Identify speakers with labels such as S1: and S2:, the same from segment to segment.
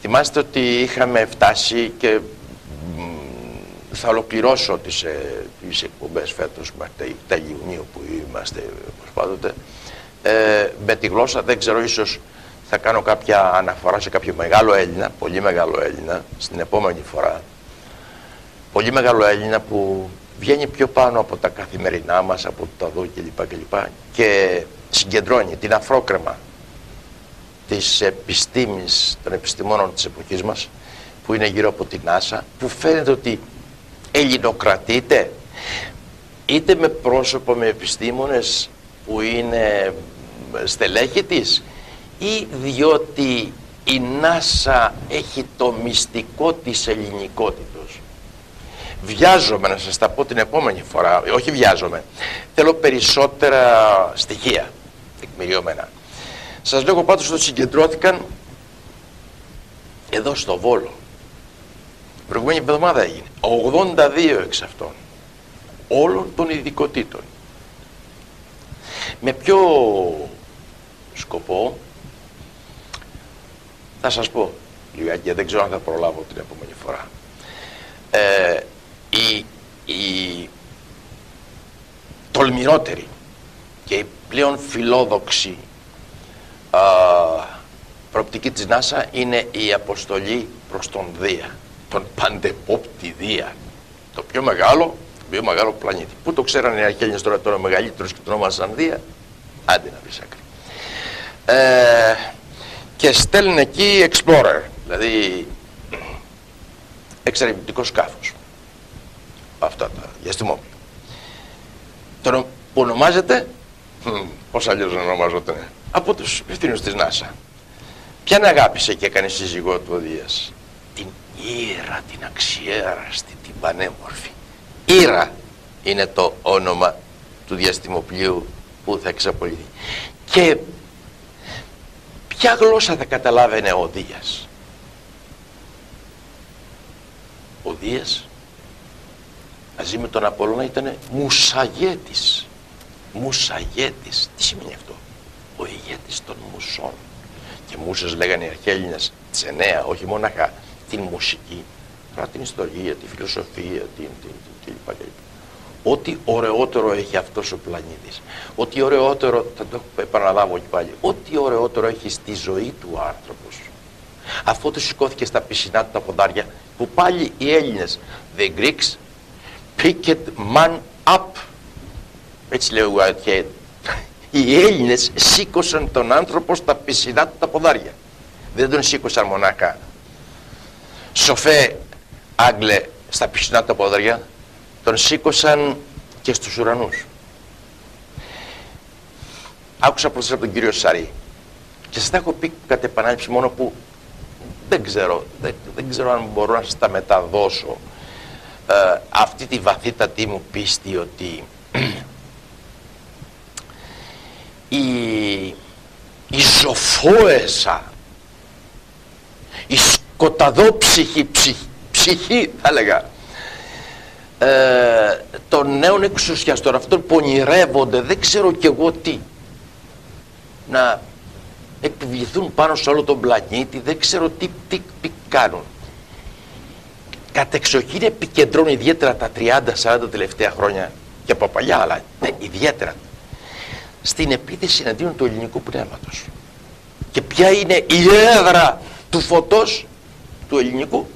S1: θυμάστε ότι είχαμε φτάσει και θα ολοκληρώσω τις εκπομπές φέτος μέχρι τα Ιουνίου που είμαστε όπως πάντοτε, με τη γλώσσα. Δεν ξέρω, ίσως θα κάνω κάποια αναφορά σε κάποιο μεγάλο Έλληνα, πολύ μεγάλο Έλληνα στην επόμενη φορά, πολύ μεγάλο Έλληνα που βγαίνει πιο πάνω από τα καθημερινά μας, από το ταδό κλπ. Και συγκεντρώνει την αφρόκρεμα της επιστήμης, των επιστημόνων της εποχής μας, που είναι γύρω από την NASA, που φαίνεται ότι ελληνοκρατείται είτε με πρόσωπο, με επιστήμονες που είναι στελέχη της, ή διότι η NASA έχει το μυστικό της ελληνικότητος. Βιάζομαι να σας τα πω την επόμενη φορά, όχι βιάζομαι, θέλω περισσότερα στοιχεία τεκμηριωμένα. Σας λέγω πάντως ότι συγκεντρώθηκαν εδώ στο Βόλο. Προηγούμενη εβδομάδα έγινε 82 εξ αυτών όλων των ειδικοτήτων. Με ποιο σκοπό θα σας πω λιγάκι, δεν ξέρω αν θα προλάβω την επόμενη φορά. Η τολμηρότερη και η πλέον φιλόδοξη προοπτική της NASA είναι η αποστολή προς τον Δία, τον παντεπόπτη Δία, το πιο μεγάλο πλανήτη. Πού το ξέρανε οι Αρχαίοι, τώρα ο μεγαλύτερος και τον ονόμασαν Δία, άντε να πεις άκρη. Και στέλνουν εκεί explorer, δηλαδή εξερευνητικό σκάφος, αυτά τα διαστημόπλια. Τον που ονομάζεται, πώς αλλιώς να ονομάζονται, από τους υπευθύνους της NASA. Ποιαν αγάπησε και έκανε σύζυγό του ο Δίας? Την Ήρα, την αξιέραστη, την πανέμορφη. Ήρα είναι το όνομα του διαστημοπλίου που θα εξαπολυθεί. Και ποια γλώσσα θα καταλάβαινε ο Δίας? Ο Δίας μαζί με τον Απόλλωνα ήταν μουσαγέτης. Μουσαγέτης, τι σημαίνει αυτό? Ο ηγέτης των μουσών. Και μουσες λέγανε οι Αρχαίοι της Εννέα, όχι μόναχα την μουσική, αλλά την ιστορία, τη φιλοσοφία, κλπ. Ό,τι ωραιότερο έχει αυτός ο πλανήτης, ό,τι ωραιότερο, θα το επαναλάβω και πάλι, ό,τι ωραιότερο έχει στη ζωή του ο άνθρωπος, αφού του σηκώθηκε στα πισινά του τα ποδάρια, που πάλι οι Έλληνες, the Greeks, picked man up, έτσι λέει ο Whitehead, οι Έλληνες σήκωσαν τον άνθρωπο στα πισινά του τα ποδάρια. Δεν τον σήκωσαν μονάχα σοφέ Άγγλε στα πισινά του τα ποδάρια, τον σήκωσαν και στους ουρανούς. Άκουσα πρόσφατα από τον κύριο Σαρή και σας τα έχω πει κατ' επανάληψη, μόνο που δεν ξέρω αν μπορώ να σας τα μεταδώσω, αυτή τη βαθύτατη μου πίστη ότι η ζωφόεσα, η σκοταδόψυχη ψυχή θα έλεγα, των νέων εξουσιαστών, αυτών που ονειρεύονται δεν ξέρω κι εγώ τι, να επιβληθούν πάνω σε όλο τον πλανήτη, δεν ξέρω τι κάνουν. Κατεξοχήν επικεντρώνουν ιδιαίτερα τα 30-40 τελευταία χρόνια και από παλιά, αλλά ιδιαίτερα στην επίθεση εναντίον του ελληνικού πνεύματος. Και ποια είναι η έδρα του φωτός του ελληνικού?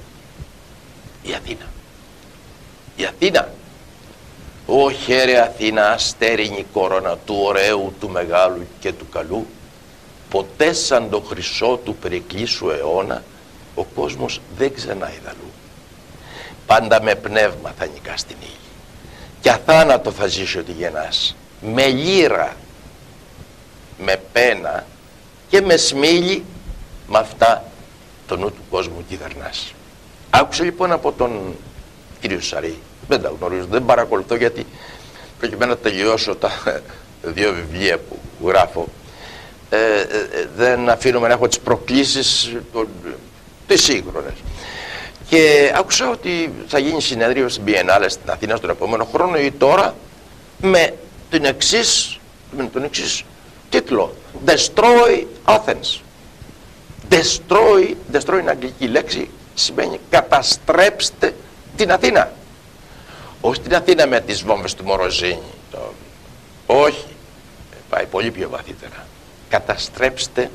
S1: Η Αθήνα. Η Αθήνα. Ω χαίρε Αθήνα, αστέρινη κορώνα του ωραίου, του μεγάλου και του καλού, ποτέ σαν το χρυσό του περικλήσου αιώνα ο κόσμος δεν ξενάει δαλού. Πάντα με πνεύμα θα νικάς την ύλη και αθάνατο θα ζήσει ότι γεννάς, με λύρα, με πένα και με σμήλι, με αυτά το νου του κόσμου κυβερνάς. Άκουσα λοιπόν από τον κύριο Σαρή, δεν τα γνωρίζω, δεν παρακολουθώ, γιατί προκειμένου να τελειώσω τα δύο βιβλία που γράφω, δεν αφήνομαι να έχω τις προκλήσεις τις σύγχρονες. Και άκουσα ότι θα γίνει συνέδριο στην Biennale στην Αθήνα στον επόμενο χρόνο ή τώρα με τον εξής τίτλο: Destroy Athens. destroy είναι αγγλική λέξη, σημαίνει καταστρέψτε την Αθήνα. Όχι την Αθήνα με τις βόμβες του Μοροζίνη, όχι, πάει πολύ πιο βαθύτερα. Καταστρέψτε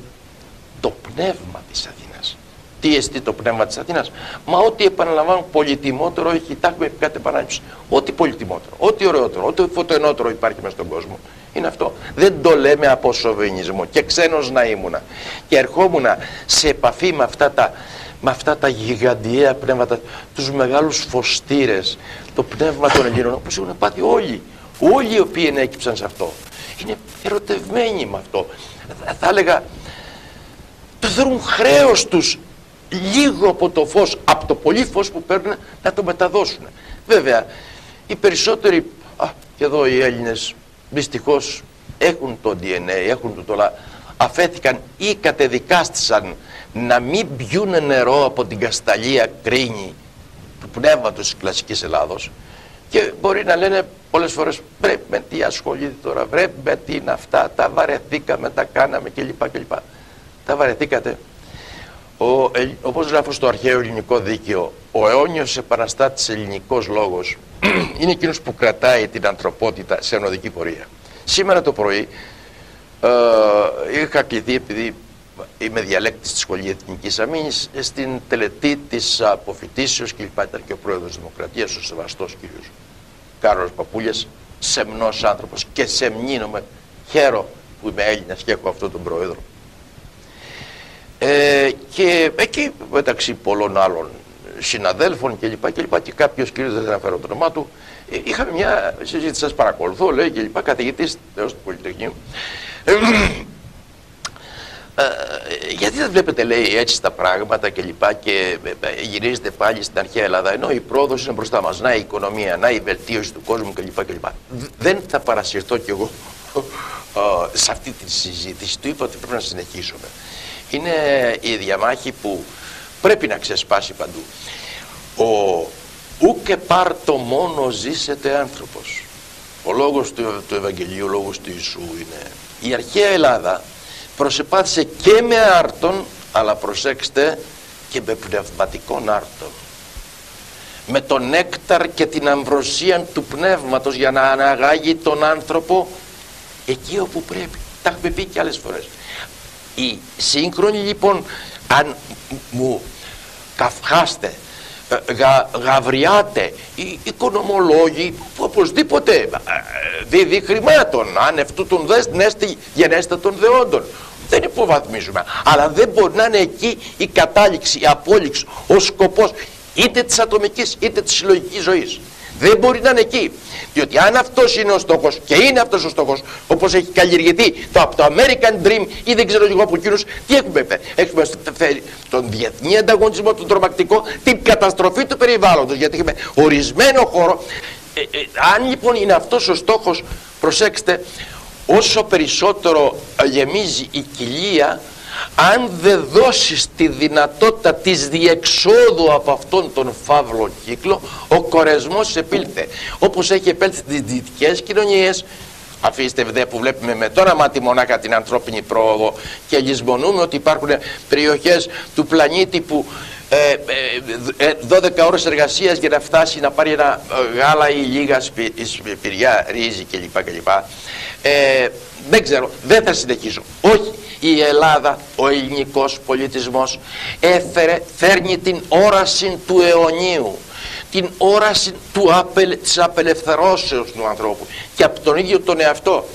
S1: το πνεύμα της Αθήνας. Τι εστί το πνεύμα της Αθήνας? Μα ό,τι, επαναλαμβάνω, πολυτιμότερο έχει, τα έχουμε πει κάτι επανάληψη. Ό,τι πολυτιμότερο, ό,τι ωραιότερο, ό,τι φωτοενότερο υπάρχει μέσα στον κόσμο. Είναι αυτό. Δεν το λέμε από σοβινισμό. Και ξένος να ήμουνα και ερχόμουνα σε επαφή με αυτά τα γιγαντιαία πνεύματα, τους μεγάλους φωστήρες, το πνεύμα των Ελλήνων, όπως έχουν πάθει όλοι οι οποίοι ενέκυψαν σε αυτό. Είναι ερωτευμένοι με αυτό. Θα έλεγα, το θεωρούν χρέος τους λίγο από το φως, από το πολύ φως που παίρνουν, να το μεταδώσουν. Βέβαια, οι περισσότεροι, και εδώ οι Έλληνες, δυστυχώς έχουν το DNA, έχουν το αφέθηκαν ή κατεδικάστησαν να μην πιούν νερό από την κασταλία κρίνη του πνεύματος της κλασικής Ελλάδος, και μπορεί να λένε πολλές φορές, βρε με τι ασχολείται τώρα, βρε με τι είναι αυτά, τα βαρεθήκαμε, τα κάναμε κλπ. Τα βαρεθήκατε. Όπως γράφω στο αρχαίο ελληνικό δίκαιο, ο αιώνιος επαναστάτης ελληνικός λόγος είναι εκείνος που κρατάει την ανθρωπότητα σε ενωδική πορεία. Σήμερα το πρωί είχα κληθεί, επειδή είμαι διαλέκτης της Σχολής Εθνικής Αμήνης, στην τελετή της αποφοιτήσεως κλπ. Ήταν και ο πρόεδρος της Δημοκρατίας, ο σεβαστός κύριος Κάρολος Παπούλιας, σεμνός άνθρωπος, και σεμνύνομαι, χαίρομαι που είμαι Έλληνας και έχω αυτόν τον πρόεδρο. Και εκεί, μεταξύ πολλών άλλων συναδέλφων κλπ. Και κάποιος κύριος, δεν θα αναφέρω το όνομά του, είχαμε μια συζήτηση, σας παρακολουθώ, λέει, κλπ. Καθηγητής έως του Πολυτεχνείου. Γιατί δεν βλέπετε, λέει, έτσι τα πράγματα και γυρίζετε πάλι στην αρχαία Ελλάδα, ενώ η πρόοδος είναι μπροστά μας, να η οικονομία, να η βελτίωση του κόσμου κλπ. Δεν θα παρασυρθώ κι εγώ σε αυτή τη συζήτηση. Του είπα ότι πρέπει να συνεχίσουμε. Είναι η διαμάχη που πρέπει να ξεσπάσει παντού. Ούκε πάρτο μόνο ζήσετε άνθρωπος. Ο λόγος του Ευαγγελίου, ο λόγος του Ιησού είναι, η αρχαία Ελλάδα προσεπάθησε και με άρτον, αλλά προσέξτε, και με πνευματικών άρτων. Με τον νέκταρ και την αμβροσία του πνεύματος, για να αναγάγει τον άνθρωπο εκεί όπου πρέπει. Τα έχουμε πει και άλλες φορές. Οι σύγχρονοι, λοιπόν, αν μου καυχάστε, γαβριάτε, οι οικονομολόγοι που οπωσδήποτε δίδει χρημάτων, αν αυτού τον δέστη γενέστα των δεόντων, δεν υποβαθμίζουμε, αλλά δεν μπορεί να είναι εκεί η κατάληξη, η απόλυξη, ο σκοπός είτε της ατομικής είτε της συλλογικής ζωής. Δεν μπορεί να είναι εκεί. Διότι αν αυτός είναι ο στόχος, και είναι αυτός ο στόχος, όπως έχει καλλιεργηθεί από το American Dream ή δεν ξέρω εγώ από εκείνους, τι έχουμε φέρει? Έχουμε φέρει τον διεθνή ανταγωνισμό, τον τρομακτικό, την καταστροφή του περιβάλλοντος, γιατί έχουμε ορισμένο χώρο. Αν λοιπόν είναι αυτός ο στόχος, προσέξτε, όσο περισσότερο γεμίζει η κοιλία, αν δεν δώσεις τη δυνατότητα της διεξόδου από αυτόν τον φαύλο κύκλο, ο κορεσμός επήλθε. Όπως έχει επέλθει στις δυτικές κοινωνίες, αφήστε δε που βλέπουμε με τώρα μάτι μονάχα την ανθρώπινη πρόοδο και λησμονούμε ότι υπάρχουν περιοχές του πλανήτη που 12 ώρες εργασίας για να φτάσει να πάρει ένα γάλα ή λίγα σπηριά, ρύζι κλπ. Δεν ξέρω, δεν θα συνεχίσω. Όχι, η Ελλάδα, ο ελληνικός πολιτισμός φέρνει την όραση του αιωνίου, την όραση της απελευθερώσεως του ανθρώπου και από τον ίδιο τον εαυτό.